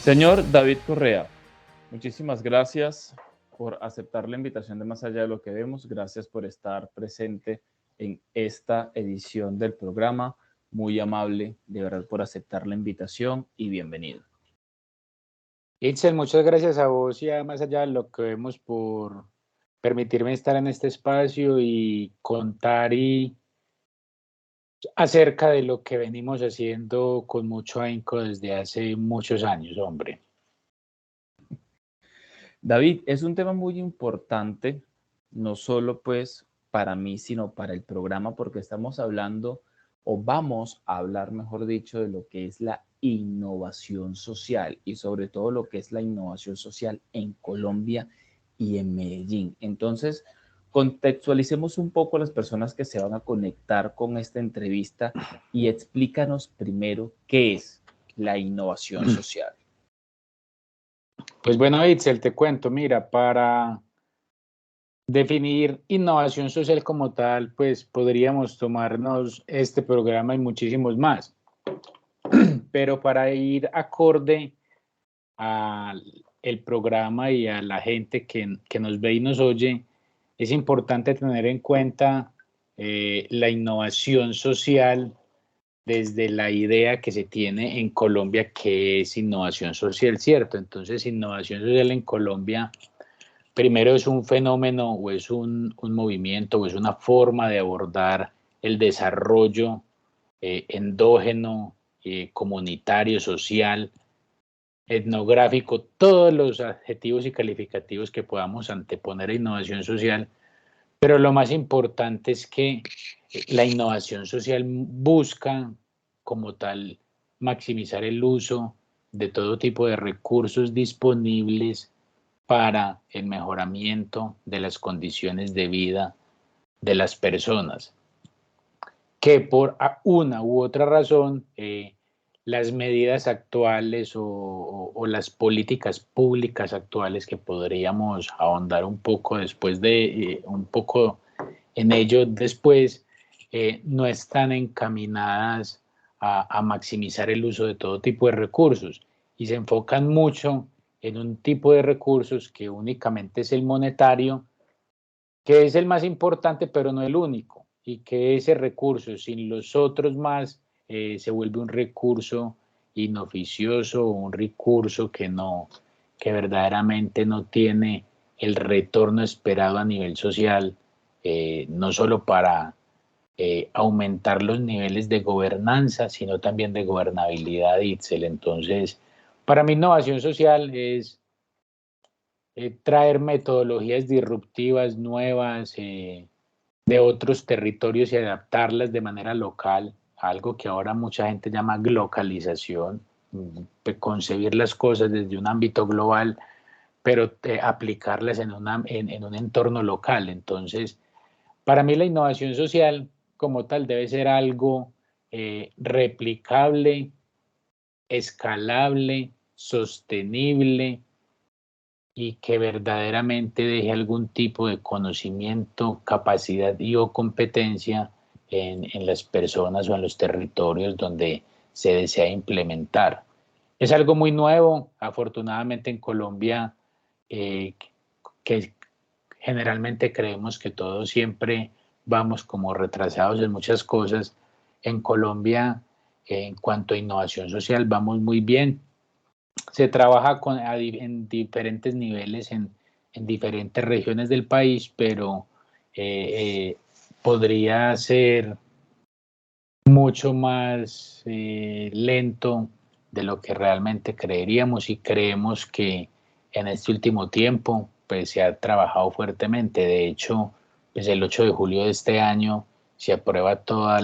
Señor David Correa, muchísimas gracias por aceptar la invitación de Más Allá de lo que Vemos. Gracias por estar presente en esta edición del programa. Muy amable, de verdad, por aceptar la invitación y bienvenido. Itzel, muchas gracias a vos y a Más Allá de lo que Vemos por permitirme estar en este espacio y contar acerca de lo que venimos haciendo con mucho ahínco desde hace muchos años, hombre. David, es un tema muy importante, no solo pues para mí, sino para el programa, porque estamos hablando, o vamos a hablar, mejor dicho, de lo que es la innovación social y sobre todo lo que es la innovación social en Colombia y en Medellín. Entonces, contextualicemos un poco a las personas que se van a conectar con esta entrevista y explícanos primero qué es la innovación social. Pues bueno, Itzel, te cuento, mira, para definir innovación social como tal, pues podríamos tomarnos este programa y muchísimos más. Pero para ir acorde al programa y a la gente que nos ve y nos oye, es importante tener en cuenta la innovación social desde la idea que se tiene en Colombia, que es innovación social, ¿cierto? Entonces, innovación social en Colombia, primero es un fenómeno o es un movimiento o es una forma de abordar el desarrollo endógeno, comunitario, social, etnográfico, todos los adjetivos y calificativos que podamos anteponer a innovación social, pero lo más importante es que la innovación social busca como tal maximizar el uso de todo tipo de recursos disponibles para el mejoramiento de las condiciones de vida de las personas, que por una u otra razón las medidas actuales o las políticas públicas actuales, que podríamos ahondar un poco después de un poco en ello después, no están encaminadas a maximizar el uso de todo tipo de recursos y se enfocan mucho en un tipo de recursos que únicamente es el monetario, que es el más importante pero no el único, y que ese recurso sin los otros más se vuelve un recurso inoficioso, un recurso que verdaderamente no tiene el retorno esperado a nivel social, no solo para aumentar los niveles de gobernanza, sino también de gobernabilidad, Itzel. Entonces, para mí innovación social es traer metodologías disruptivas nuevas de otros territorios y adaptarlas de manera local, algo que ahora mucha gente llama glocalización, concebir las cosas desde un ámbito global, pero aplicarlas en un entorno local. Entonces, para mí la innovación social como tal debe ser algo replicable, escalable, sostenible, y que verdaderamente deje algún tipo de conocimiento, capacidad y o competencia en las personas o en los territorios donde se desea implementar. Es algo muy nuevo, afortunadamente en Colombia, que generalmente creemos que todos siempre vamos como retrasados en muchas cosas. En Colombia, en cuanto a innovación social, vamos muy bien. Se trabaja en diferentes niveles, en diferentes regiones del país, pero podría ser mucho más lento de lo que realmente creeríamos, y creemos que en este último tiempo pues, se ha trabajado fuertemente. De hecho, pues, el 8 de julio de este año se aprueba todos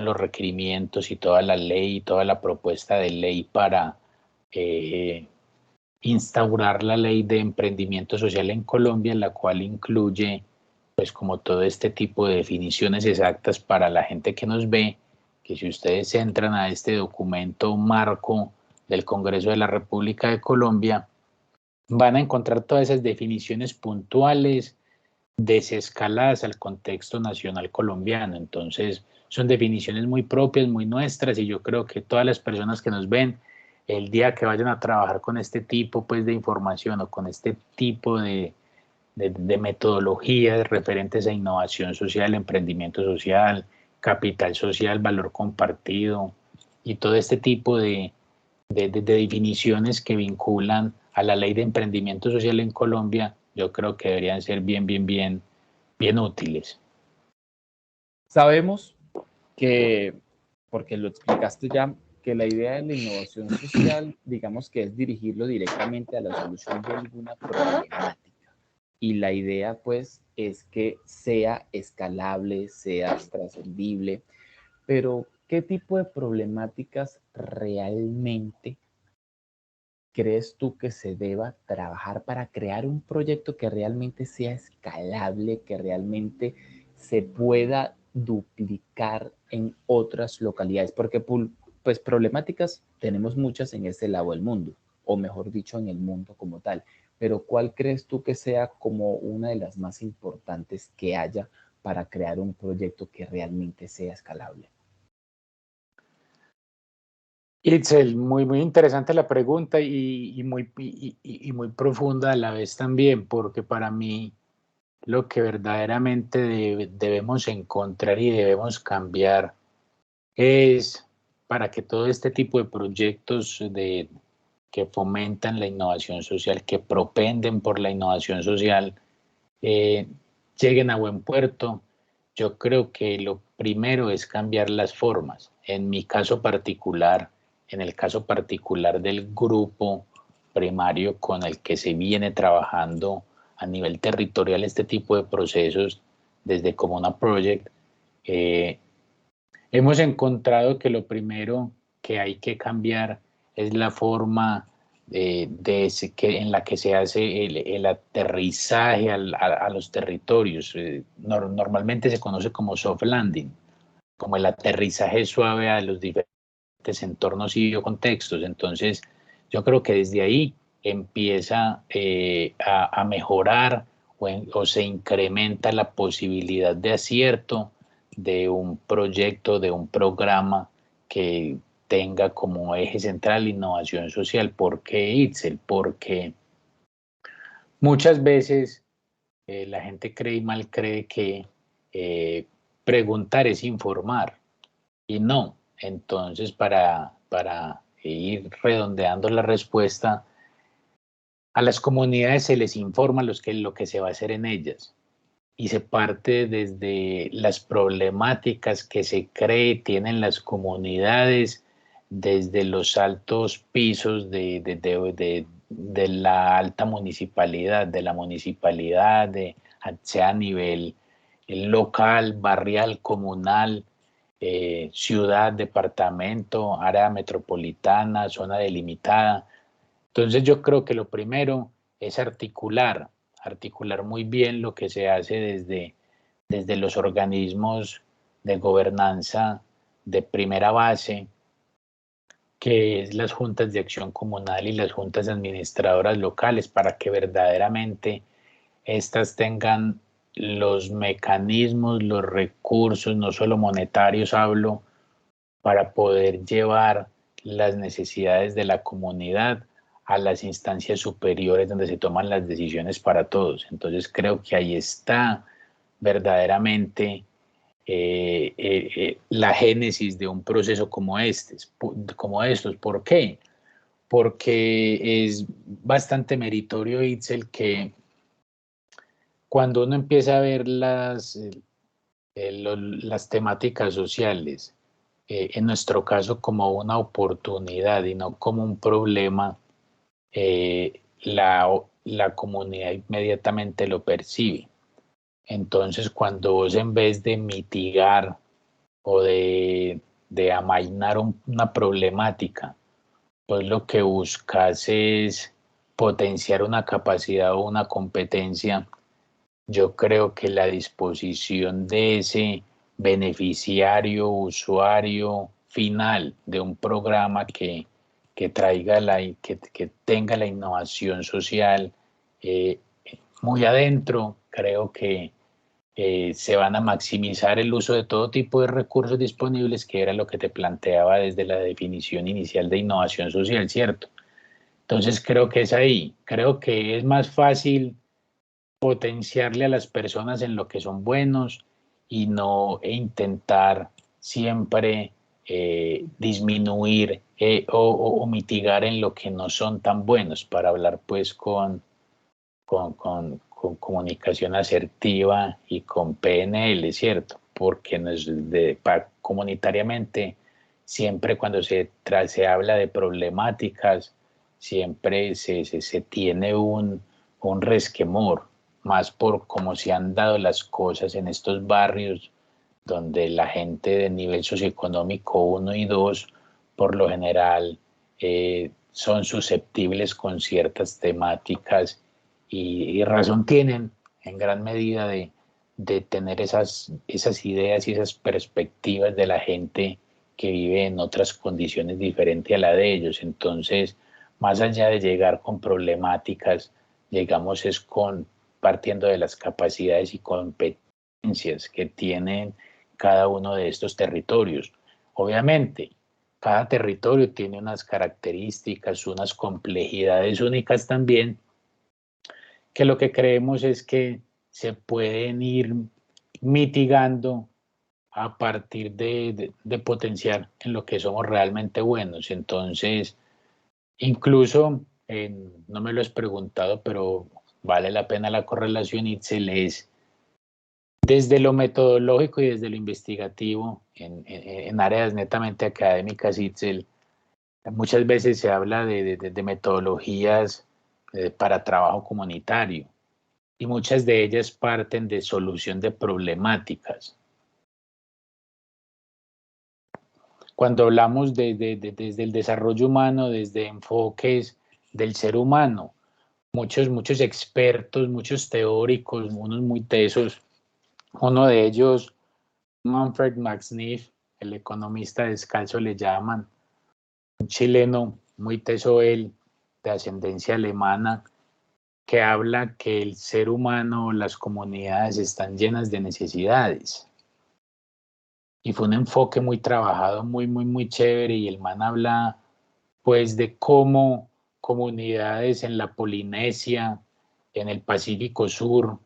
los requerimientos y toda la ley y toda la propuesta de ley para instaurar la ley de emprendimiento social en Colombia, la cual incluye pues como todo este tipo de definiciones exactas para la gente que nos ve, que si ustedes entran a este documento marco del Congreso de la República de Colombia, van a encontrar todas esas definiciones puntuales desescaladas al contexto nacional colombiano. Entonces, son definiciones muy propias, muy nuestras, y yo creo que todas las personas que nos ven, el día que vayan a trabajar con este tipo pues, de información o con este tipo de metodologías referentes a innovación social, emprendimiento social, capital social, valor compartido y todo este tipo de definiciones que vinculan a la ley de emprendimiento social en Colombia, yo creo que deberían ser bien útiles. Sabemos que, porque lo explicaste ya, que la idea de la innovación social, digamos que es dirigirlo directamente a la solución de alguna problemática. Y la idea, pues, es que sea escalable, sea trascendible, pero ¿qué tipo de problemáticas realmente crees tú que se deba trabajar para crear un proyecto que realmente sea escalable, que realmente se pueda duplicar en otras localidades? Porque pues problemáticas tenemos muchas en este lado del mundo, o mejor dicho, en el mundo como tal. Pero ¿cuál crees tú que sea como una de las más importantes que haya para crear un proyecto que realmente sea escalable? Itzel, muy interesante la pregunta y muy profunda a la vez también, porque para mí lo que verdaderamente debemos encontrar y debemos cambiar es para que todo este tipo de proyectos que fomentan la innovación social, que propenden por la innovación social, eh, lleguen a buen puerto. Yo creo que lo primero es cambiar las formas. En mi caso particular, en el caso particular del grupo primario con el que se viene trabajando a nivel territorial este tipo de procesos desde Comuna Project, eh, hemos encontrado que lo primero que hay que cambiar es la forma en la que se hace el aterrizaje a los territorios. Normalmente se conoce como soft landing, como el aterrizaje suave a los diferentes entornos y contextos. Entonces, yo creo que desde ahí empieza a mejorar o se incrementa la posibilidad de acierto de un proyecto, de un programa que tenga como eje central la innovación social. ¿Por qué, Itzel? Porque muchas veces la gente cree y mal cree que preguntar es informar, y no. Entonces, para ir redondeando la respuesta, a las comunidades se les informa lo que se va a hacer en ellas, y se parte desde las problemáticas que se cree tienen las comunidades, desde los altos pisos de la alta municipalidad, de la municipalidad, sea a nivel local, barrial, comunal, ciudad, departamento, área metropolitana, zona delimitada. Entonces yo creo que lo primero es articular muy bien lo que se hace desde los organismos de gobernanza de primera base, que es las juntas de acción comunal y las juntas administradoras locales, para que verdaderamente éstas tengan los mecanismos, los recursos, no solo monetarios hablo, para poder llevar las necesidades de la comunidad a las instancias superiores donde se toman las decisiones para todos. Entonces creo que ahí está verdaderamente la génesis de un proceso como estos. ¿Por qué? Porque es bastante meritorio, Itzel, que cuando uno empieza a ver las temáticas sociales, en nuestro caso como una oportunidad y no como un problema, la comunidad inmediatamente lo percibe. Entonces, cuando vos en vez de mitigar o de amainar una problemática, pues lo que buscas es potenciar una capacidad o una competencia, yo creo que la disposición de ese beneficiario, usuario final de un programa que tenga la innovación social, muy adentro, creo que se van a maximizar el uso de todo tipo de recursos disponibles, que era lo que te planteaba desde la definición inicial de innovación social, ¿cierto? Entonces creo que es ahí, creo que es más fácil potenciarle a las personas en lo que son buenos y no intentar siempre disminuir o mitigar en lo que no son tan buenos, para hablar pues con comunicación asertiva y con PNL, ¿cierto? Porque comunitariamente siempre cuando se habla de problemáticas, siempre se tiene un resquemor, más por cómo se han dado las cosas en estos barrios donde la gente de nivel socioeconómico 1 y 2 por lo general son susceptibles con ciertas temáticas y razón tienen en gran medida de tener esas ideas y esas perspectivas de la gente que vive en otras condiciones diferentes a la de ellos. Entonces, más allá de llegar con problemáticas, llegamos es partiendo de las capacidades y competencias que tienen cada uno de estos territorios. Obviamente, cada territorio tiene unas características, unas complejidades únicas también, que lo que creemos es que se pueden ir mitigando a partir de potenciar en lo que somos realmente buenos. Entonces, incluso, no me lo has preguntado, pero vale la pena la correlación, Itzel, es desde lo metodológico y desde lo investigativo, en áreas netamente académicas, Itzel, muchas veces se habla de metodologías para trabajo comunitario y muchas de ellas parten de solución de problemáticas. Cuando hablamos desde el desarrollo humano, desde enfoques del ser humano, muchos expertos, muchos teóricos, unos muy tesos, uno de ellos, Manfred Max Neef, el economista descalzo le llaman, un chileno muy teso él, de ascendencia alemana, que habla que el ser humano, las comunidades están llenas de necesidades. Y fue un enfoque muy trabajado, muy chévere, y el man habla pues de cómo comunidades en la Polinesia, en el Pacífico Sur,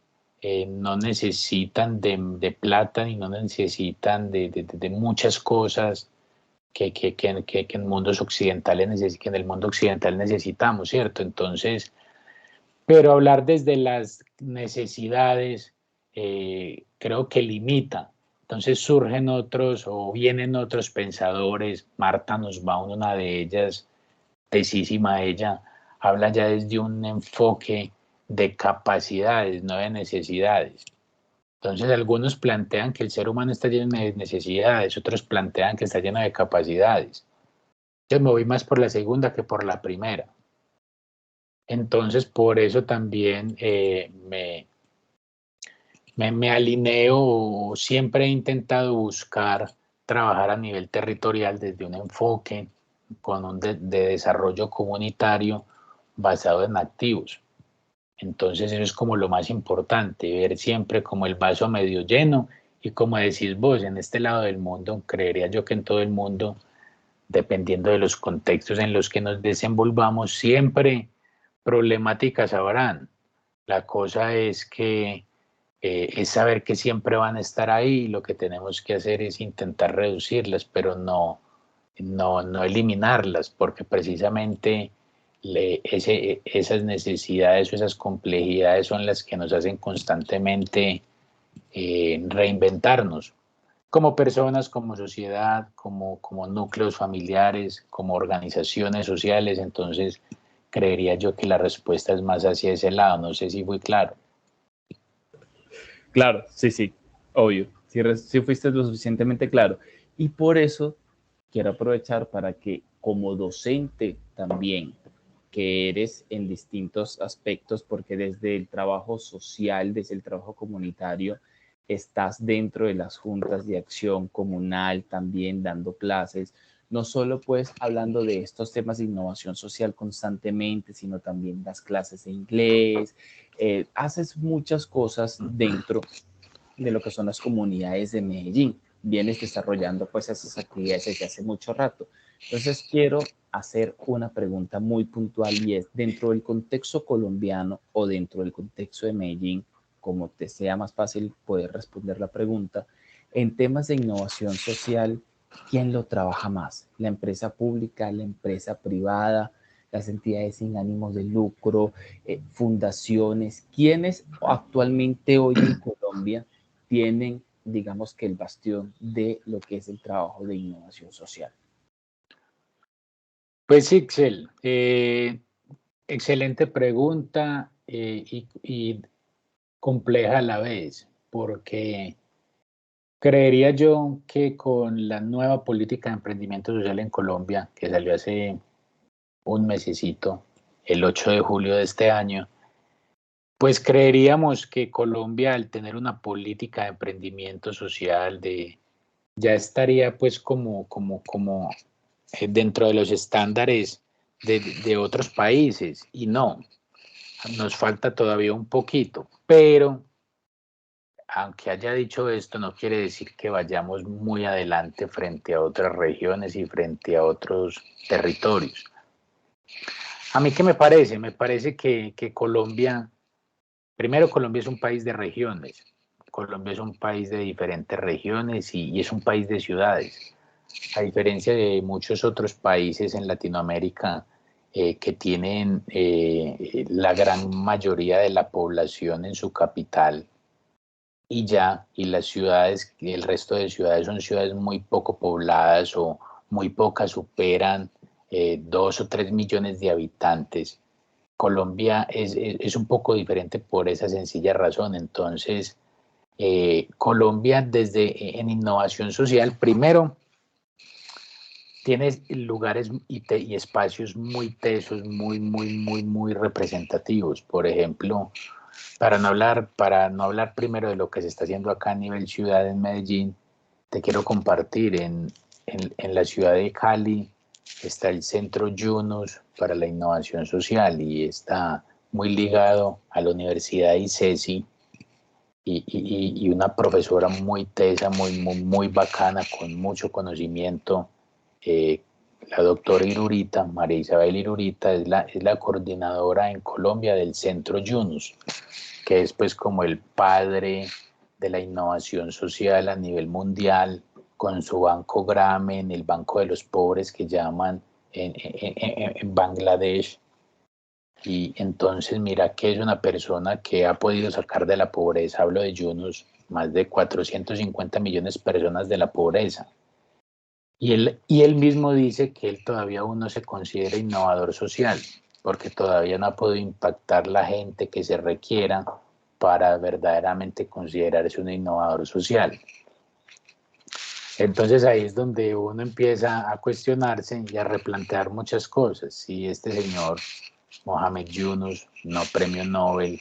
no necesitan de plata y no necesitan de muchas cosas que en mundos occidentales que en el mundo occidental necesitamos, ¿cierto? Entonces, pero hablar desde las necesidades creo que limita. Entonces surgen otros o vienen otros pensadores, Marta Nussbaum, una de ellas, tesísima ella, habla ya desde un enfoque de capacidades, no de necesidades. Entonces algunos plantean que el ser humano está lleno de necesidades, otros plantean que está lleno de capacidades. Yo me voy más por la segunda que por la primera. Entonces por eso también me alineo, o siempre he intentado buscar trabajar a nivel territorial desde un enfoque con de desarrollo comunitario basado en activos. Entonces eso es como lo más importante, ver siempre como el vaso medio lleno, y como decís vos, en este lado del mundo, creería yo que en todo el mundo, dependiendo de los contextos en los que nos desenvolvamos, siempre problemáticas habrán. La cosa es saber que siempre van a estar ahí, y lo que tenemos que hacer es intentar reducirlas, pero no eliminarlas, porque precisamente esas necesidades o esas complejidades son las que nos hacen constantemente reinventarnos como personas, como sociedad, como núcleos familiares, como organizaciones sociales. Entonces, creería yo que la respuesta es más hacia ese lado. No sé si fui claro. Claro, sí, obvio. Sí fuiste lo suficientemente claro. Y por eso quiero aprovechar para que como docente también, que eres en distintos aspectos, porque desde el trabajo social, desde el trabajo comunitario, estás dentro de las juntas de acción comunal también dando clases, no solo pues hablando de estos temas de innovación social constantemente, sino también las clases de inglés, haces muchas cosas dentro de lo que son las comunidades de Medellín. Vienes desarrollando pues esas actividades desde hace mucho rato. Entonces quiero hacer una pregunta muy puntual y es, dentro del contexto colombiano o dentro del contexto de Medellín, como te sea más fácil poder responder la pregunta, en temas de innovación social, ¿quién lo trabaja más? ¿La empresa pública, la empresa privada, las entidades sin ánimos de lucro, fundaciones? ¿Quiénes actualmente hoy en Colombia tienen, digamos que el bastión de lo que es el trabajo de innovación social? Pues Ixel, excelente pregunta y compleja a la vez, porque creería yo que con la nueva política de emprendimiento social en Colombia, que salió hace un mesecito, el 8 de julio de este año, pues creeríamos que Colombia, al tener una política de emprendimiento social, ya estaría pues como dentro de los estándares de otros países. Y no, nos falta todavía un poquito, pero aunque haya dicho esto, no quiere decir que vayamos muy adelante frente a otras regiones y frente a otros territorios. ¿A mí qué me parece? Me parece que Colombia, primero Colombia es un país de regiones. Colombia es un país de diferentes regiones y es un país de ciudades. A diferencia de muchos otros países en Latinoamérica que tienen la gran mayoría de la población en su capital y ya, y las ciudades, el resto de ciudades son ciudades muy poco pobladas o muy pocas superan 2 o 3 millones de habitantes. Colombia es un poco diferente por esa sencilla razón. Entonces, Colombia en innovación social, primero, tiene lugares y espacios muy tesos, muy representativos. Por ejemplo, para no hablar primero de lo que se está haciendo acá a nivel ciudad en Medellín, te quiero compartir en la ciudad de Cali está el Centro Yunus para la Innovación Social y está muy ligado a la Universidad ICESI y una profesora muy tesa, muy bacana, con mucho conocimiento. La doctora Irurita, María Isabel Irurita, es la coordinadora en Colombia del Centro Yunus, que es pues como el padre de la innovación social a nivel mundial, con su banco Gramen, el banco de los pobres que llaman en Bangladesh. Y entonces mira que es una persona que ha podido sacar de la pobreza, hablo de Yunus, más de 450 millones de personas de la pobreza. Y él mismo dice que él todavía aún no se considera innovador social, porque todavía no ha podido impactar la gente que se requiera para verdaderamente considerarse un innovador social. Entonces ahí es donde uno empieza a cuestionarse y a replantear muchas cosas. Si este señor, Mohamed Yunus, no premio Nobel,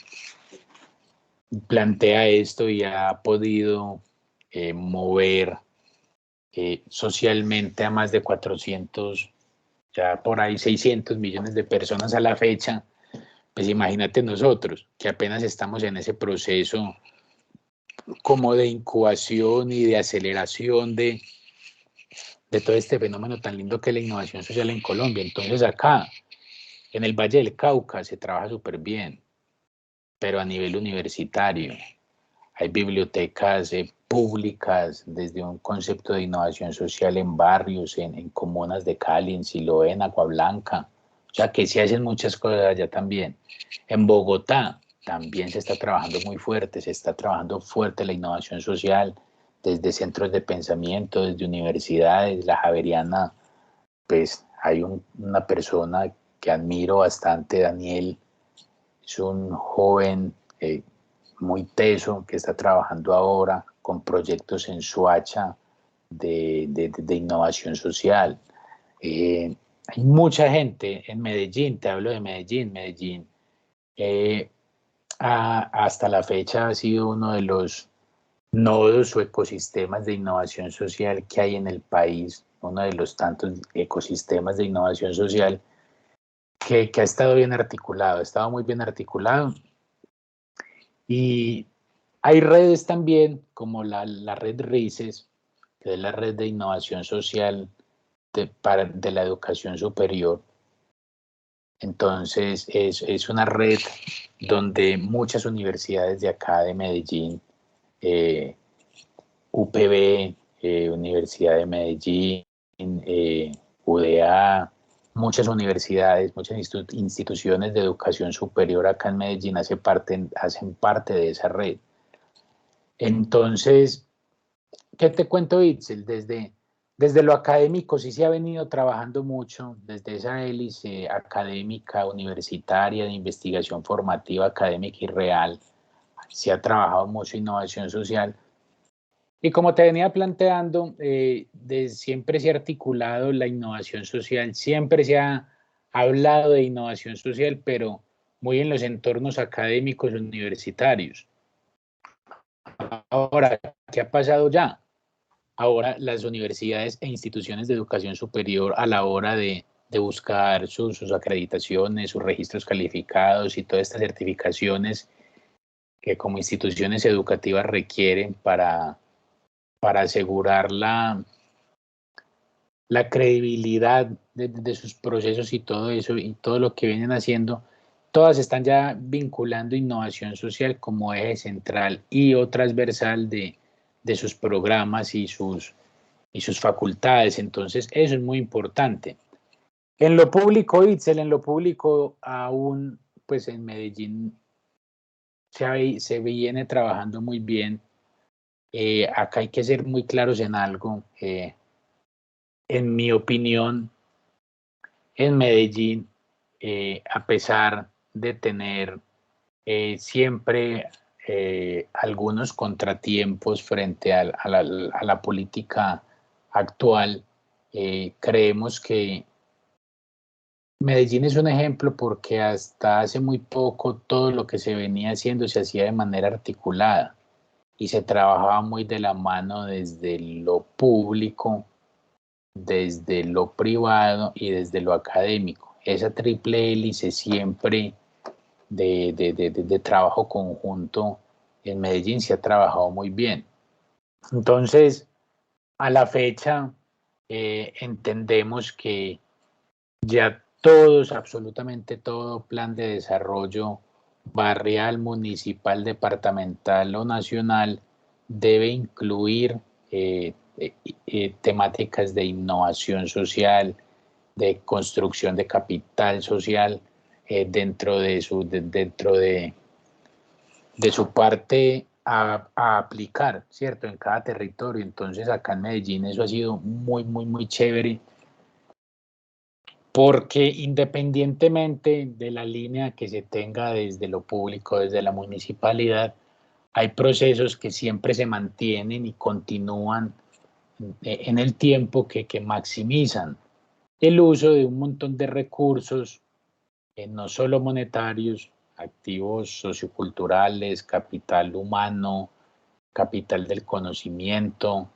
plantea esto y ha podido mover socialmente a más de 400, ya por ahí 600 millones de personas a la fecha, pues imagínate nosotros, que apenas estamos en ese proceso como de incubación y de aceleración de todo este fenómeno tan lindo que es la innovación social en Colombia. Entonces acá, en el Valle del Cauca, se trabaja súper bien, pero a nivel universitario. Hay bibliotecas públicas desde un concepto de innovación social en barrios, en comunas de Cali, en Siloé, en Agua Blanca. O sea que se hacen muchas cosas allá también. En Bogotá también se está trabajando muy fuerte, se está trabajando fuerte la innovación social desde centros de pensamiento, desde universidades. La Javeriana, pues hay una persona que admiro bastante, Daniel, es un joven muy teso que está trabajando ahora con proyectos en Soacha de innovación social. Hay mucha gente en Medellín, te hablo de Medellín. Medellín hasta la fecha ha sido uno de los nodos o ecosistemas de innovación social que hay en el país, uno de los tantos ecosistemas de innovación social que ha estado bien articulado, ha estado muy bien articulado Y hay redes también como la red RICES, que es la red de innovación social de la educación superior. Entonces es una red donde muchas universidades de acá de Medellín, UPB, Universidad de Medellín, UDA, muchas universidades, muchas instituciones de educación superior acá en Medellín hacen parte de esa red. Entonces, ¿qué te cuento, Itzel? Desde lo académico sí se ha venido trabajando mucho, desde esa hélice académica, universitaria, de investigación formativa, académica y real, se ha trabajado mucho innovación social. Y como te venía planteando, siempre se ha articulado la innovación social, siempre se ha hablado de innovación social, pero muy en los entornos académicos universitarios. Ahora, ¿qué ha pasado ya? Ahora las universidades e instituciones de educación superior a la hora de buscar sus acreditaciones, sus registros calificados y todas estas certificaciones que como instituciones educativas requieren para asegurar la credibilidad de sus procesos y todo eso y todo lo que vienen haciendo, todas están ya vinculando innovación social como eje central y o transversal de sus programas y sus facultades. Entonces, eso es muy importante. En lo público, Itzel, en lo público aún, pues en Medellín se viene trabajando muy bien. Acá hay que ser muy claros en algo. En mi opinión, en Medellín, a pesar de tener siempre algunos contratiempos frente a la política actual, creemos que Medellín es un ejemplo porque hasta hace muy poco todo lo que se venía haciendo se hacía de manera articulada y se trabajaba muy de la mano desde lo público, desde lo privado y desde lo académico. Esa triple hélice siempre de trabajo conjunto en Medellín se ha trabajado muy bien. Entonces, a la fecha, entendemos que ya todos, absolutamente todo plan de desarrollo barrial, municipal, departamental o nacional debe incluir temáticas de innovación social, de construcción de capital social dentro de su parte a aplicar, ¿cierto? En cada territorio. Entonces acá en Medellín eso ha sido muy, muy, muy chévere porque independientemente de la línea que se tenga desde lo público, desde la municipalidad, hay procesos que siempre se mantienen y continúan en el tiempo que maximizan el uso de un montón de recursos, no solo monetarios, activos socioculturales, capital humano, capital del conocimiento,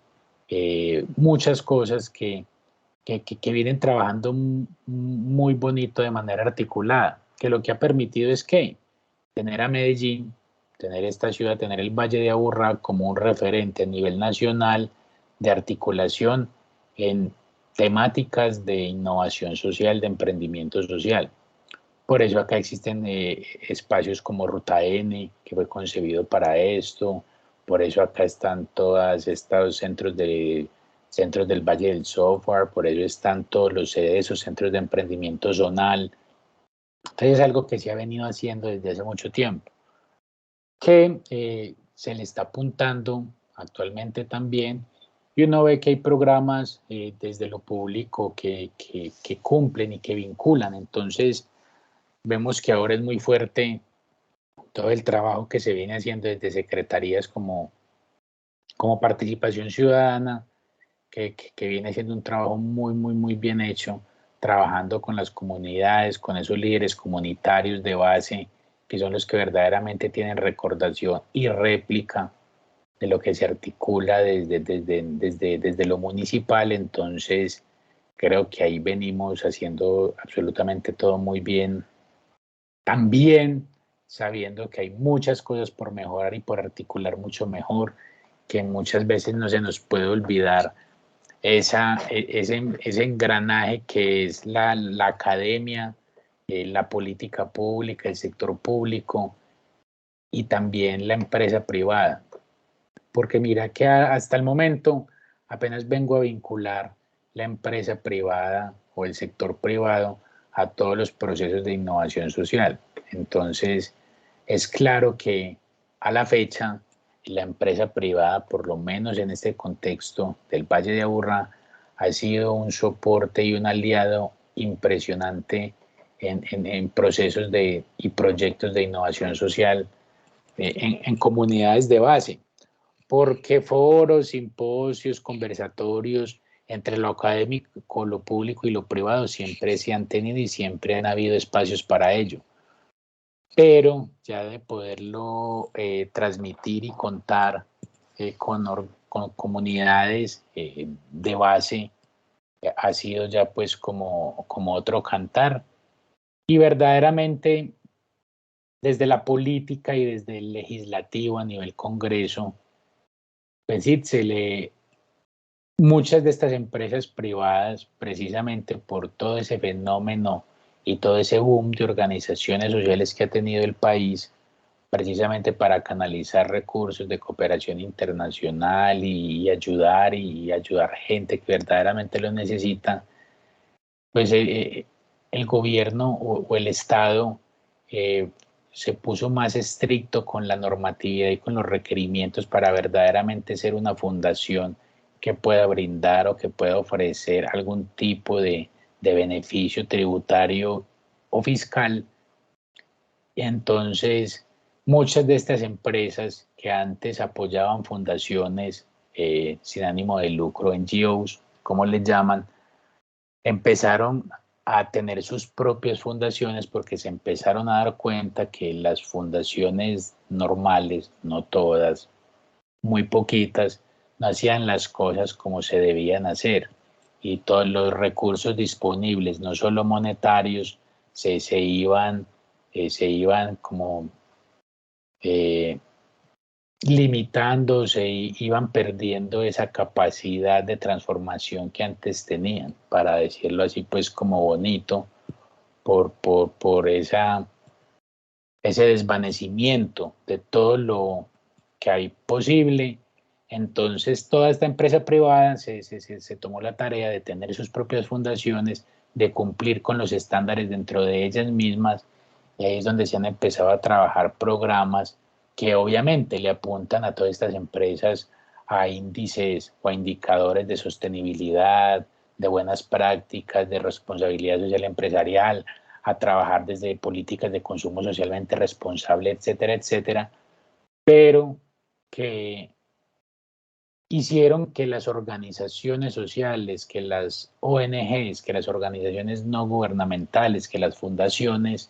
muchas cosas que vienen trabajando muy bonito de manera articulada, que lo que ha permitido es que tener a Medellín, tener esta ciudad, tener el Valle de Aburrá como un referente a nivel nacional de articulación en temáticas de innovación social, de emprendimiento social. Por eso acá existen espacios como Ruta N, que fue concebido para esto. Por eso acá están todos estos centros del Valle del Software. Por eso están todos los CDs, centros de emprendimiento zonal. Entonces es algo que se ha venido haciendo desde hace mucho tiempo, que se le está apuntando actualmente también. Y uno ve que hay programas desde lo público que cumplen y que vinculan. Entonces, vemos que ahora es muy fuerte todo el trabajo que se viene haciendo desde secretarías como Participación Ciudadana, que viene siendo un trabajo muy, muy, muy bien hecho, trabajando con las comunidades, con esos líderes comunitarios de base, que son los que verdaderamente tienen recordación y réplica de lo que se articula desde lo municipal. Entonces, creo que ahí venimos haciendo absolutamente todo muy bien. También sabiendo que hay muchas cosas por mejorar y por articular mucho mejor, que muchas veces no se nos puede olvidar ese engranaje que es la academia, la política pública, el sector público y también la empresa privada. Porque mira que hasta el momento apenas vengo a vincular la empresa privada o el sector privado a todos los procesos de innovación social. Entonces, es claro que a la fecha la empresa privada, por lo menos en este contexto del Valle de Aburrá, ha sido un soporte y un aliado impresionante en procesos y proyectos de innovación social en comunidades de base, porque foros, simposios, conversatorios entre lo académico, lo público y lo privado siempre se han tenido y siempre han habido espacios para ello. Pero ya de poderlo transmitir y contar con comunidades de base ha sido ya pues como otro cantar. Y verdaderamente desde la política y desde el legislativo a nivel Congreso, pues sí, muchas de estas empresas privadas, precisamente por todo ese fenómeno y todo ese boom de organizaciones sociales que ha tenido el país, precisamente para canalizar recursos de cooperación internacional y ayudar gente que verdaderamente lo necesita, pues el gobierno o el Estado eh, se puso más estricto con la normatividad y con los requerimientos para verdaderamente ser una fundación que pueda brindar o que pueda ofrecer algún tipo de beneficio tributario o fiscal. Entonces, muchas de estas empresas que antes apoyaban fundaciones sin ánimo de lucro, NGOs, como les llaman, empezaron a tener sus propias fundaciones porque se empezaron a dar cuenta que las fundaciones normales, no todas, muy poquitas, no hacían las cosas como se debían hacer y todos los recursos disponibles, no solo monetarios, se iban como eh, limitándose y iban perdiendo esa capacidad de transformación que antes tenían, para decirlo así pues como bonito, por ese desvanecimiento de todo lo que hay posible. Entonces toda esta empresa privada se tomó la tarea de tener sus propias fundaciones, de cumplir con los estándares dentro de ellas mismas, y ahí es donde se han empezado a trabajar programas que obviamente le apuntan a todas estas empresas a índices o a indicadores de sostenibilidad, de buenas prácticas, de responsabilidad social empresarial, a trabajar desde políticas de consumo socialmente responsable, etcétera, etcétera, pero que hicieron que las organizaciones sociales, que las ONGs, que las organizaciones no gubernamentales, que las fundaciones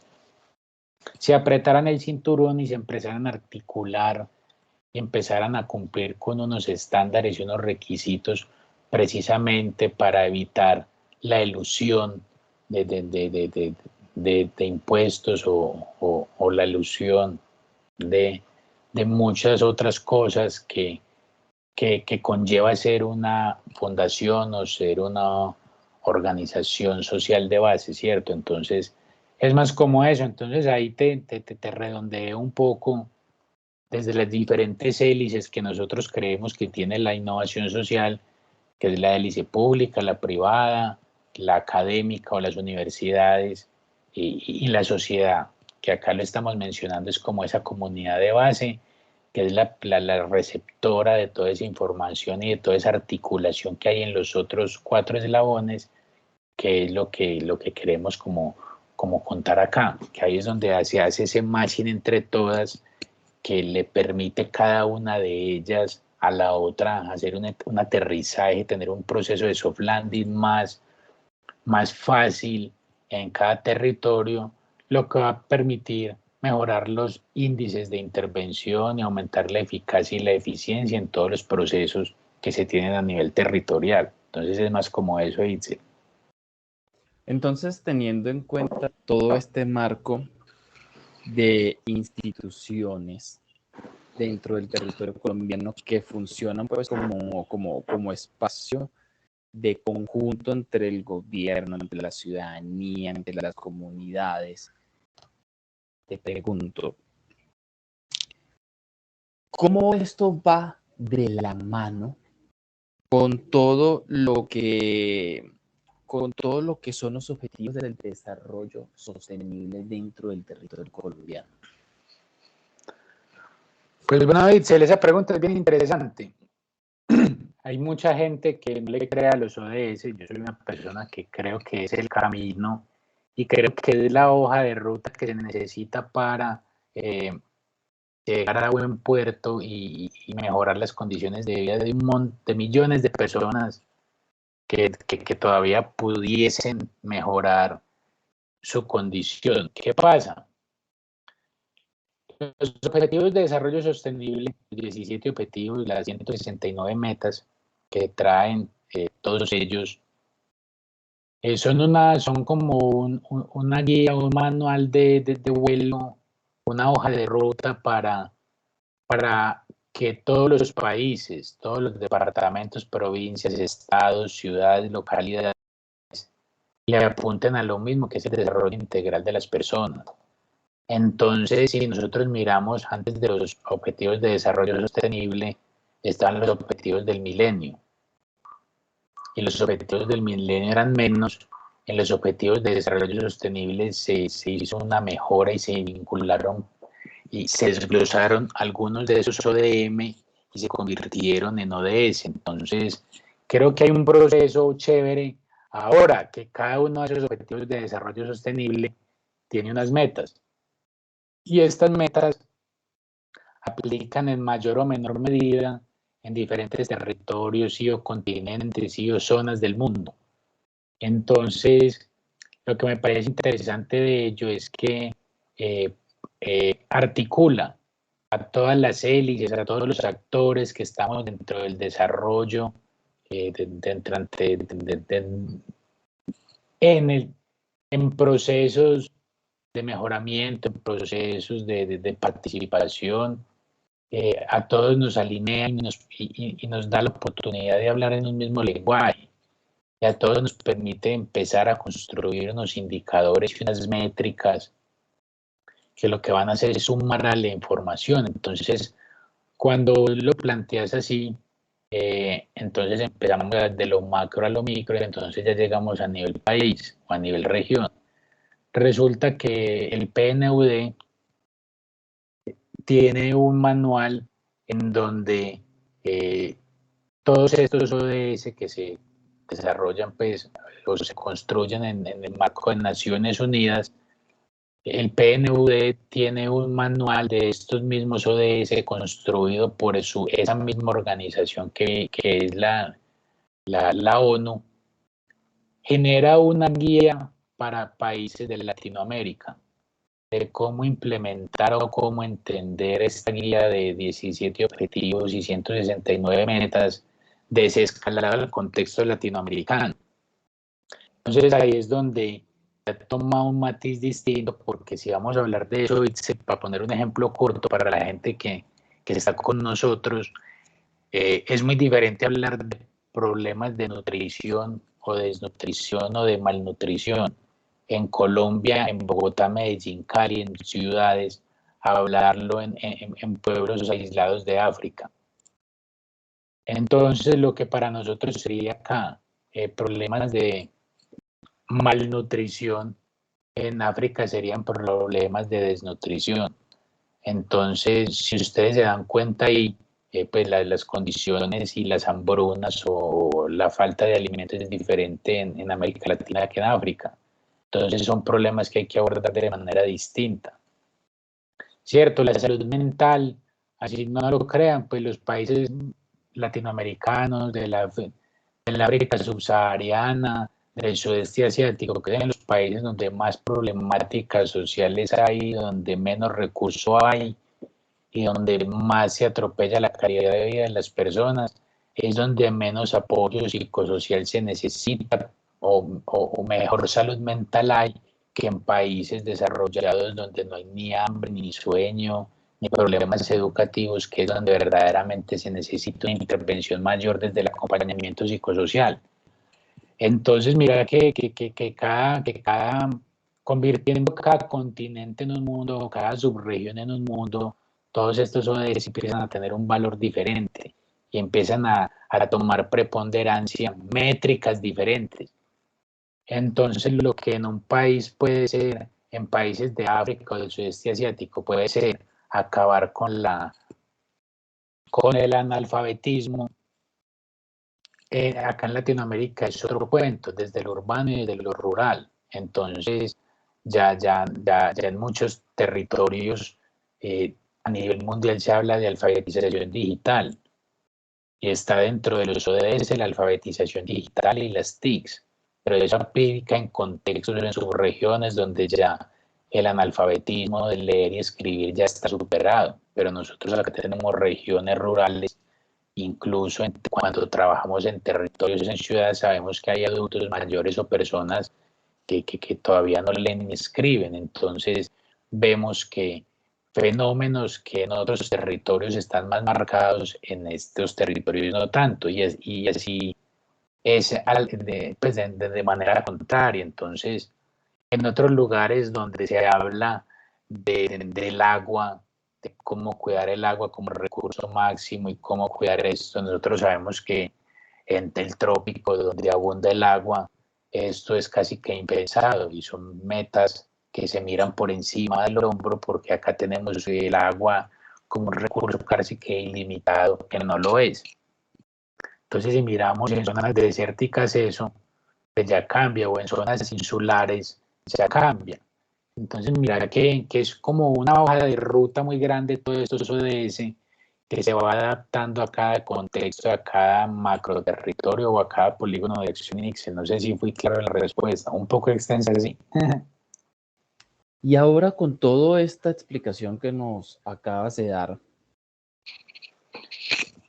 se apretaran el cinturón y se empezaran a articular y empezaran a cumplir con unos estándares y unos requisitos precisamente para evitar la elusión de impuestos o la elusión de muchas otras cosas que conlleva ser una fundación o ser una organización social de base, ¿cierto? Entonces, es más como eso. Entonces, ahí te redondeé un poco desde las diferentes hélices que nosotros creemos que tiene la innovación social, que es la hélice pública, la privada, la académica o las universidades y la sociedad, que acá lo estamos mencionando, es como esa comunidad de base, que es la receptora de toda esa información y de toda esa articulación que hay en los otros 4 eslabones, que es lo que queremos como contar acá, que ahí es donde se hace ese matching entre todas, que le permite cada una de ellas a la otra hacer un aterrizaje, tener un proceso de soft landing más fácil en cada territorio, lo que va a permitir mejorar los índices de intervención y aumentar la eficacia y la eficiencia en todos los procesos que se tienen a nivel territorial. Entonces es más como eso, Itzel. Entonces, teniendo en cuenta todo este marco, de instituciones dentro del territorio colombiano que funcionan pues como espacio de conjunto entre el gobierno, entre la ciudadanía, entre las comunidades. Te pregunto, ¿cómo esto va de la mano con todo lo que son los objetivos del desarrollo sostenible dentro del territorio colombiano? Pues bueno, Itzel, esa pregunta es bien interesante. Hay mucha gente que no le cree a los ODS. Yo soy una persona que creo que es el camino y creo que es la hoja de ruta que se necesita para llegar a buen puerto y mejorar las condiciones de vida de millones de personas que todavía pudiesen mejorar su condición. ¿Qué pasa? Los objetivos de desarrollo sostenible, 17 objetivos, las 169 metas que traen todos ellos, son como una guía, un manual de vuelo, una hoja de ruta para que todos los países, todos los departamentos, provincias, estados, ciudades, localidades, le apunten a lo mismo, que es el desarrollo integral de las personas. Entonces, si nosotros miramos antes de los objetivos de desarrollo sostenible, están los objetivos del milenio. Y los objetivos del milenio eran menos. En los objetivos de desarrollo sostenible se hizo una mejora y se vincularon y se desglosaron algunos de esos ODM y se convirtieron en ODS. Entonces, creo que hay un proceso chévere ahora que cada uno de esos objetivos de desarrollo sostenible tiene unas metas. Y estas metas aplican en mayor o menor medida en diferentes territorios y o continentes y o zonas del mundo. Entonces, lo que me parece interesante de ello es que articula a todas las élites, a todos los actores que estamos dentro del desarrollo, en procesos de mejoramiento, en procesos de participación, a todos nos alinea y nos da la oportunidad de hablar en un mismo lenguaje. Y a todos nos permite empezar a construir unos indicadores y unas métricas que lo que van a hacer es sumar a la información. Entonces, cuando lo planteas así, entonces empezamos de lo macro a lo micro y entonces ya llegamos a nivel país o a nivel región. Resulta que el PNUD tiene un manual en donde todos estos ODS que se desarrollan pues, o se construyen en el marco de Naciones Unidas, el PNUD tiene un manual de estos mismos ODS construido por esa misma organización que es la ONU, genera una guía para países de Latinoamérica de cómo implementar o cómo entender esta guía de 17 objetivos y 169 metas desescalada al contexto latinoamericano. Entonces ahí es donde toma un matiz distinto, porque si vamos a hablar de eso, para poner un ejemplo corto para la gente que está con nosotros, es muy diferente hablar de problemas de nutrición o de desnutrición o de malnutrición en Colombia, en Bogotá, Medellín, Cali, en ciudades, a hablarlo en pueblos aislados de África. Entonces, lo que para nosotros sería acá problemas de malnutrición, en África serían problemas de desnutrición. Entonces, si ustedes se dan cuenta ahí, pues las condiciones y las hambrunas o la falta de alimentos es diferente en América Latina que en África. Entonces son problemas que hay que abordar de manera distinta. Cierto, la salud mental, así no lo crean, pues los países latinoamericanos, de la África subsahariana, del sudeste asiático, que son los países donde más problemáticas sociales hay, donde menos recursos hay y donde más se atropella la calidad de vida de las personas, es donde menos apoyo psicosocial se necesita o mejor salud mental hay, que en países desarrollados donde no hay ni hambre, ni sueño, ni problemas educativos, que es donde verdaderamente se necesita una intervención mayor desde el acompañamiento psicosocial. Entonces, mira que cada, convirtiendo cada continente en un mundo, cada subregión en un mundo, todos estos ODS empiezan a tener un valor diferente y empiezan a tomar preponderancia, métricas diferentes. Entonces, lo que en un país puede ser, en países de África o del sudeste asiático, puede ser acabar con el analfabetismo. Acá en Latinoamérica es otro cuento, desde lo urbano y desde lo rural. Entonces, ya en muchos territorios a nivel mundial se habla de alfabetización digital y está dentro de los ODS la alfabetización digital y las TICs, pero eso aplica en contextos, en subregiones donde ya el analfabetismo de leer y escribir ya está superado, pero nosotros acá tenemos regiones rurales. Incluso cuando trabajamos en territorios, en ciudades, sabemos que hay adultos mayores o personas que todavía no leen ni escriben. Entonces vemos que fenómenos que en otros territorios están más marcados, en estos territorios no tanto, y así es de manera contraria. Entonces, en otros lugares donde se habla del agua, de cómo cuidar el agua como recurso máximo y cómo cuidar esto, nosotros sabemos que en el trópico donde abunda el agua, esto es casi que impensado y son metas que se miran por encima del hombro porque acá tenemos el agua como un recurso casi que ilimitado, que no lo es. Entonces, si miramos en zonas desérticas eso, pues ya cambia, o en zonas insulares ya cambia. Entonces, mira que es como una hoja de ruta muy grande todo esto ODS que se va adaptando a cada contexto, a cada macro territorio o a cada polígono de acción INICSE. No sé si fui claro en la respuesta, un poco extensa, sí. Y ahora con toda esta explicación que nos acabas de dar,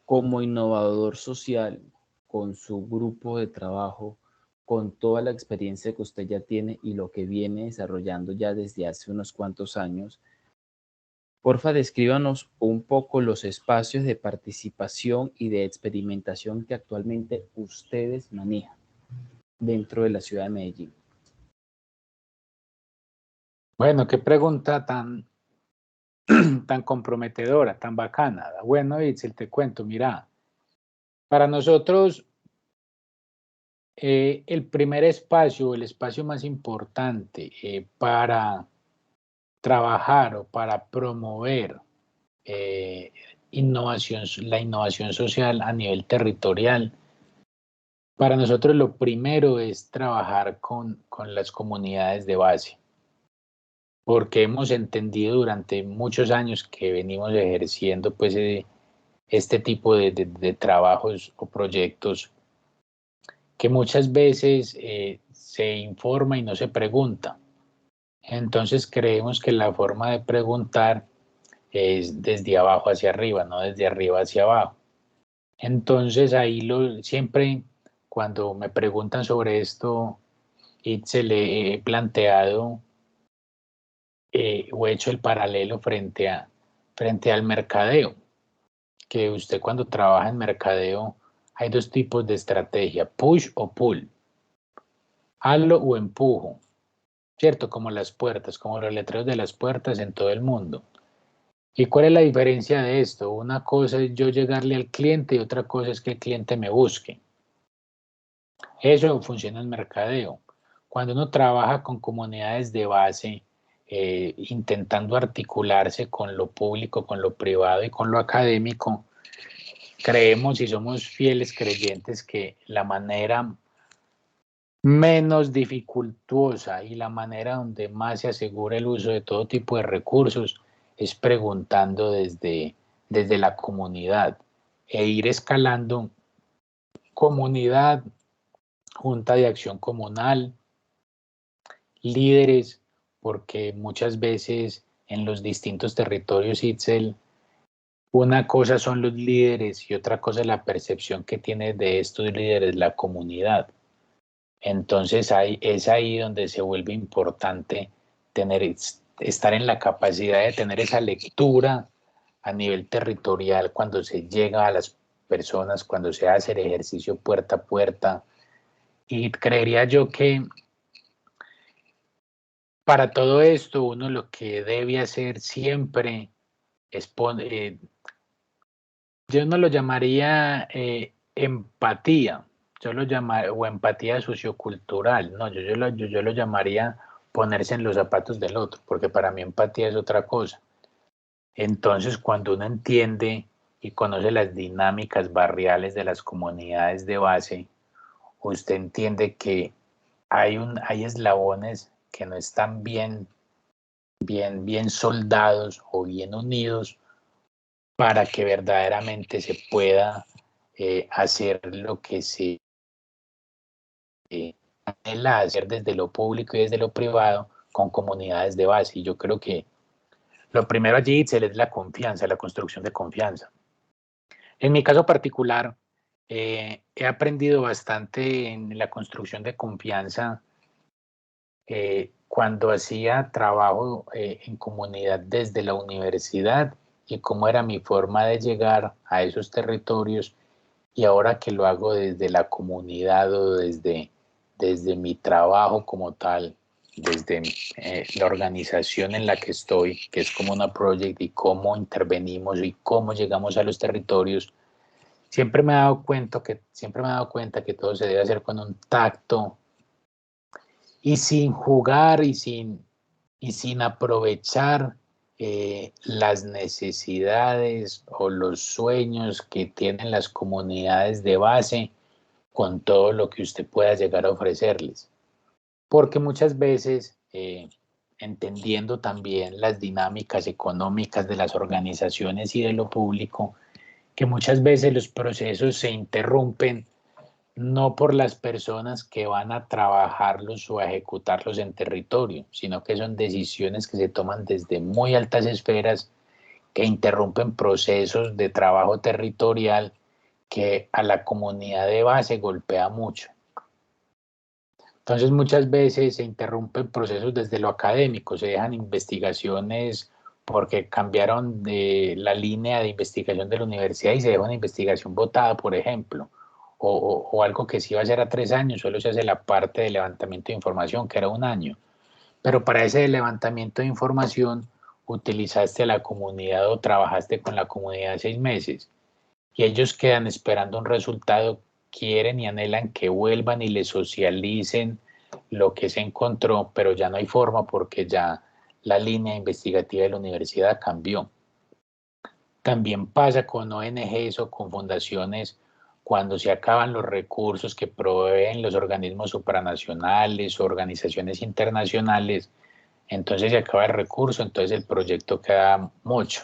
como innovador social, con su grupo de trabajo, con toda la experiencia que usted ya tiene y lo que viene desarrollando ya desde hace unos cuantos años, porfa, descríbanos un poco los espacios de participación y de experimentación que actualmente ustedes manejan dentro de la ciudad de Medellín. Bueno, qué pregunta tan comprometedora, tan bacana. Bueno, Itzel, te cuento, mira, para nosotros el primer espacio, el espacio más importante para trabajar o para promover la innovación social a nivel territorial, para nosotros lo primero es trabajar con las comunidades de base, porque hemos entendido durante muchos años que venimos ejerciendo pues, este tipo de trabajos o proyectos que muchas veces se informa y no se pregunta. Entonces creemos que la forma de preguntar es desde abajo hacia arriba, no desde arriba hacia abajo. Entonces ahí siempre cuando me preguntan sobre esto, y se le he planteado o he hecho el paralelo frente al mercadeo, que usted cuando trabaja en mercadeo hay dos tipos de estrategia, push o pull, halo o empujo, ¿cierto? Como las puertas, como los letreros de las puertas en todo el mundo. ¿Y cuál es la diferencia de esto? Una cosa es yo llegarle al cliente y otra cosa es que el cliente me busque. Eso funciona en mercadeo. Cuando uno trabaja con comunidades de base, intentando articularse con lo público, con lo privado y con lo académico, creemos y somos fieles creyentes que la manera menos dificultuosa y la manera donde más se asegura el uso de todo tipo de recursos es preguntando desde la comunidad e ir escalando comunidad, junta de acción comunal, líderes, porque muchas veces en los distintos territorios Itzel, una cosa son los líderes y otra cosa es la percepción que tiene de estos líderes la comunidad. Entonces es ahí donde se vuelve importante estar en la capacidad de tener esa lectura a nivel territorial cuando se llega a las personas, cuando se hace el ejercicio puerta a puerta. Y creería yo que para todo esto uno lo que debe hacer siempre es yo no lo llamaría empatía, yo lo llamaría, o empatía sociocultural, no, yo lo llamaría ponerse en los zapatos del otro, porque para mí empatía es otra cosa. Entonces, cuando uno entiende y conoce las dinámicas barriales de las comunidades de base, usted entiende que hay eslabones que no están bien soldados o bien unidos para que verdaderamente se pueda hacer lo que se anhela hacer desde lo público y desde lo privado con comunidades de base. Y yo creo que lo primero allí, Itzel, es la confianza, la construcción de confianza. En mi caso particular, he aprendido bastante en la construcción de confianza cuando hacía trabajo en comunidad desde la universidad y cómo era mi forma de llegar a esos territorios, y ahora que lo hago desde la comunidad o desde mi trabajo como tal, desde la organización en la que estoy, que es como una project, y cómo intervenimos y cómo llegamos a los territorios, siempre me he dado cuenta que todo se debe hacer con un tacto y sin jugar y sin aprovechar las necesidades o los sueños que tienen las comunidades de base con todo lo que usted pueda llegar a ofrecerles. Porque muchas veces, entendiendo también las dinámicas económicas de las organizaciones y de lo público, que muchas veces los procesos se interrumpen no por las personas que van a trabajarlos o a ejecutarlos en territorio, sino que son decisiones que se toman desde muy altas esferas que interrumpen procesos de trabajo territorial que a la comunidad de base golpea mucho. Entonces muchas veces se interrumpen procesos desde lo académico, se dejan investigaciones porque cambiaron de la línea de investigación de la universidad y se deja una investigación botada, por ejemplo, o algo que se iba a hacer a 3 años, solo se hace la parte de levantamiento de información, que era 1 año. Pero para ese levantamiento de información utilizaste a la comunidad o trabajaste con la comunidad 6 meses y ellos quedan esperando un resultado, quieren y anhelan que vuelvan y les socialicen lo que se encontró, pero ya no hay forma porque ya la línea investigativa de la universidad cambió. También pasa con ONGs o con fundaciones cuando se acaban los recursos que proveen los organismos supranacionales o organizaciones internacionales, entonces se acaba el recurso, entonces el proyecto queda mucho.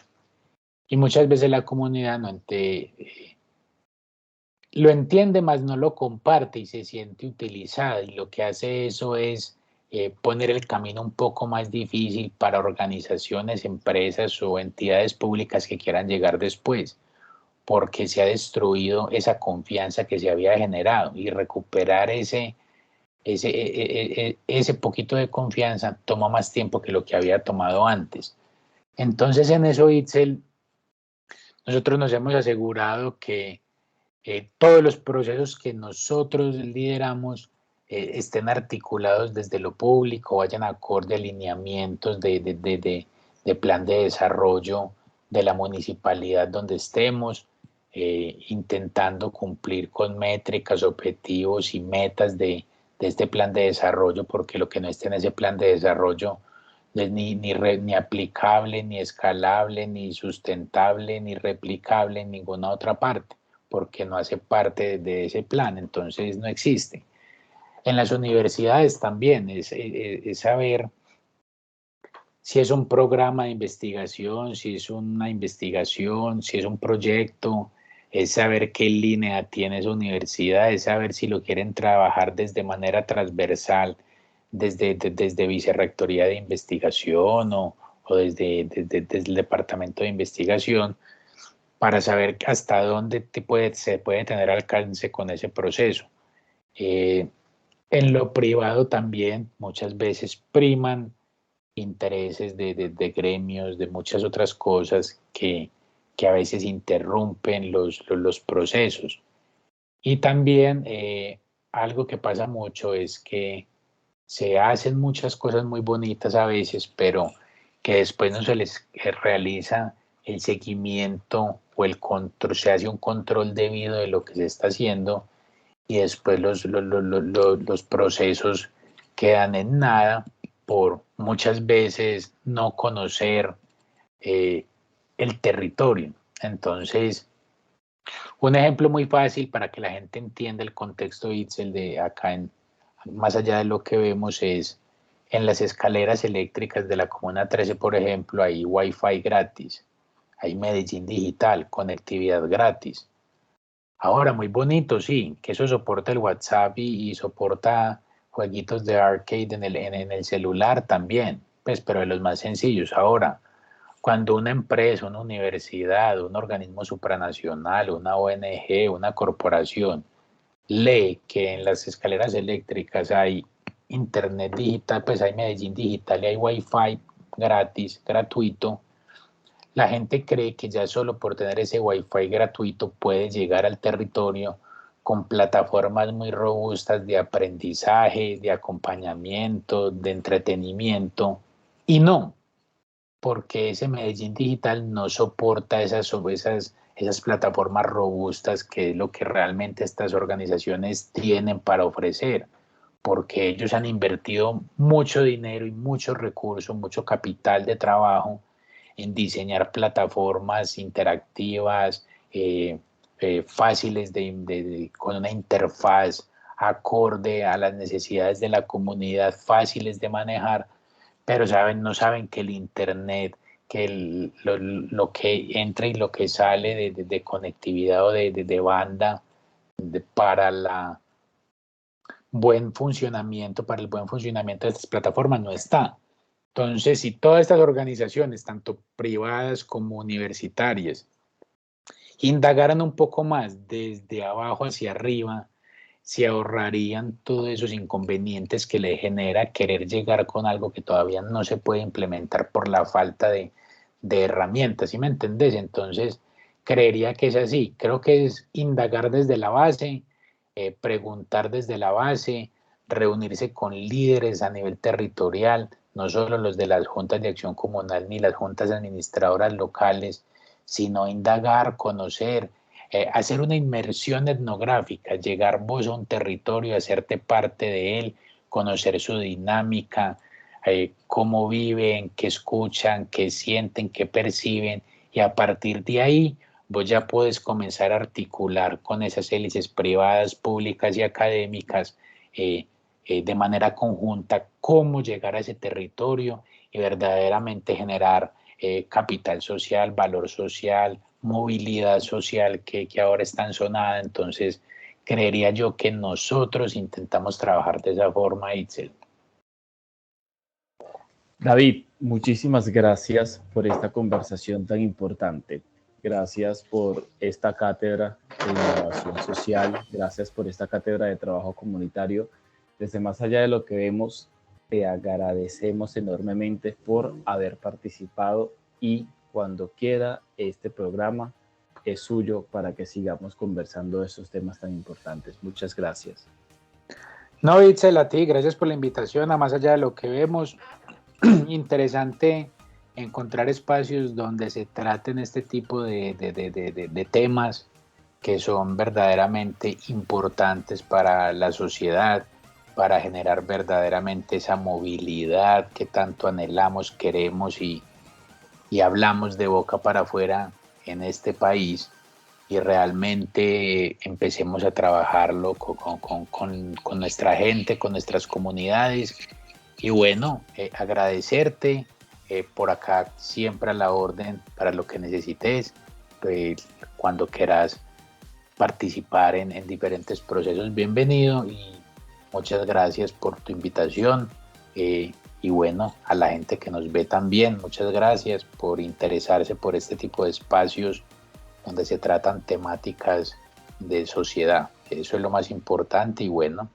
Y muchas veces la comunidad lo entiende, mas no lo comparte y se siente utilizada, y lo que hace eso es poner el camino un poco más difícil para organizaciones, empresas o entidades públicas que quieran llegar después, porque se ha destruido esa confianza que se había generado, y recuperar ese poquito de confianza toma más tiempo que lo que había tomado antes. Entonces en eso, Itzel, nosotros nos hemos asegurado que todos los procesos que nosotros lideramos estén articulados desde lo público, vayan acorde a lineamientos de plan de desarrollo de la municipalidad donde estemos, intentando cumplir con métricas, objetivos y metas de este plan de desarrollo, porque lo que no esté en ese plan de desarrollo no es ni aplicable, ni escalable, ni sustentable, ni replicable en ninguna otra parte, porque no hace parte de ese plan, entonces no existe. En las universidades también es saber si es un programa de investigación, si es una investigación, si es un proyecto, es saber qué línea tiene esa universidad, es saber si lo quieren trabajar desde manera transversal, desde Vicerrectoría de Investigación o desde el Departamento de Investigación, para saber hasta dónde se puede tener alcance con ese proceso. En lo privado también muchas veces priman intereses de gremios, de muchas otras cosas que a veces interrumpen los procesos. Y también algo que pasa mucho es que se hacen muchas cosas muy bonitas a veces, pero que después no se les realiza el seguimiento o el control, se hace un control debido de lo que se está haciendo y después los procesos quedan en nada por muchas veces no conocer eh, el territorio. Entonces, un ejemplo muy fácil para que la gente entienda el contexto Itzel de acá, más allá de lo que vemos, es en las escaleras eléctricas de la Comuna 13, por ejemplo, hay Wi-Fi gratis, hay Medellín Digital, conectividad gratis. Ahora, muy bonito, sí, que eso soporta el WhatsApp y soporta jueguitos de arcade en el celular también, pues, pero de los más sencillos. Ahora, cuando una empresa, una universidad, un organismo supranacional, una ONG, una corporación lee que en las escaleras eléctricas hay internet digital, pues hay Medellín Digital y hay Wi-Fi gratis, gratuito, la gente cree que ya solo por tener ese Wi-Fi gratuito puede llegar al territorio con plataformas muy robustas de aprendizaje, de acompañamiento, de entretenimiento. Y no, porque ese Medellín Digital no soporta esas plataformas robustas que es lo que realmente estas organizaciones tienen para ofrecer, porque ellos han invertido mucho dinero y muchos recursos, mucho capital de trabajo en diseñar plataformas interactivas, fáciles con una interfaz acorde a las necesidades de la comunidad, fáciles de manejar, pero no saben que el Internet, que lo que entra y lo que sale de conectividad o de banda para para el buen funcionamiento de estas plataformas no está. Entonces, si todas estas organizaciones, tanto privadas como universitarias, indagaran un poco más desde abajo hacia arriba, se ahorrarían todos esos inconvenientes que le genera querer llegar con algo que todavía no se puede implementar por la falta de herramientas, ¿sí me entendés? Entonces, creería que es así. Creo que es indagar desde la base, preguntar desde la base, reunirse con líderes a nivel territorial, no solo los de las juntas de acción comunal ni las juntas administradoras locales, sino indagar, conocer, hacer una inmersión etnográfica, llegar vos a un territorio, hacerte parte de él, conocer su dinámica, cómo viven, qué escuchan, qué sienten, qué perciben, y a partir de ahí vos ya puedes comenzar a articular con esas hélices privadas, públicas y académicas de manera conjunta cómo llegar a ese territorio y verdaderamente generar capital social, valor social, movilidad social que ahora está en sonada. Entonces, creería yo que nosotros intentamos trabajar de esa forma, Itzel. David, muchísimas gracias por esta conversación tan importante. Gracias por esta cátedra de innovación social. Gracias por esta cátedra de trabajo comunitario. Desde más allá de lo que vemos, te agradecemos enormemente por haber participado y cuando quiera este programa es suyo para que sigamos conversando de estos temas tan importantes. Muchas gracias. No, Itzel, a ti, gracias por la invitación. A más allá de lo que vemos, interesante encontrar espacios donde se traten este tipo de temas que son verdaderamente importantes para la sociedad, para generar verdaderamente esa movilidad que tanto anhelamos, queremos y hablamos de boca para afuera en este país y realmente empecemos a trabajarlo con nuestra gente, con nuestras comunidades. Y bueno, agradecerte por acá siempre a la orden para lo que necesites, cuando quieras participar en diferentes procesos, bienvenido y muchas gracias por tu invitación. Y bueno, a la gente que nos ve también, muchas gracias por interesarse por este tipo de espacios donde se tratan temáticas de sociedad. Eso es lo más importante y bueno,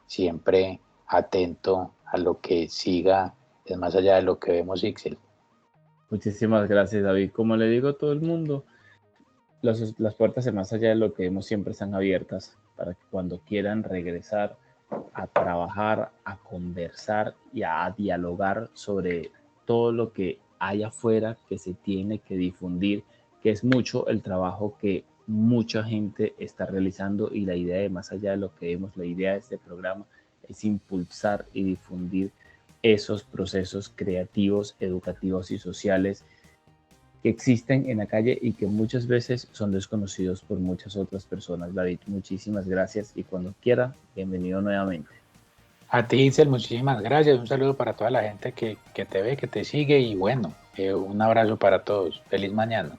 siempre atento a lo que siga, es más allá de lo que vemos, Ixel. Muchísimas gracias, David. Como le digo a todo el mundo, las puertas de más allá de lo que vemos siempre están abiertas para que cuando quieran regresar a trabajar, a conversar y a dialogar sobre todo lo que hay afuera que se tiene que difundir, que es mucho el trabajo que mucha gente está realizando, y la idea de más allá de lo que vemos, la idea de este programa es impulsar y difundir esos procesos creativos, educativos y sociales que existen en la calle y que muchas veces son desconocidos por muchas otras personas. David, muchísimas gracias, y cuando quiera, bienvenido nuevamente. A ti, Ixel, muchísimas gracias. Un saludo para toda la gente que te ve, que te sigue, y bueno, un abrazo para todos. Feliz mañana.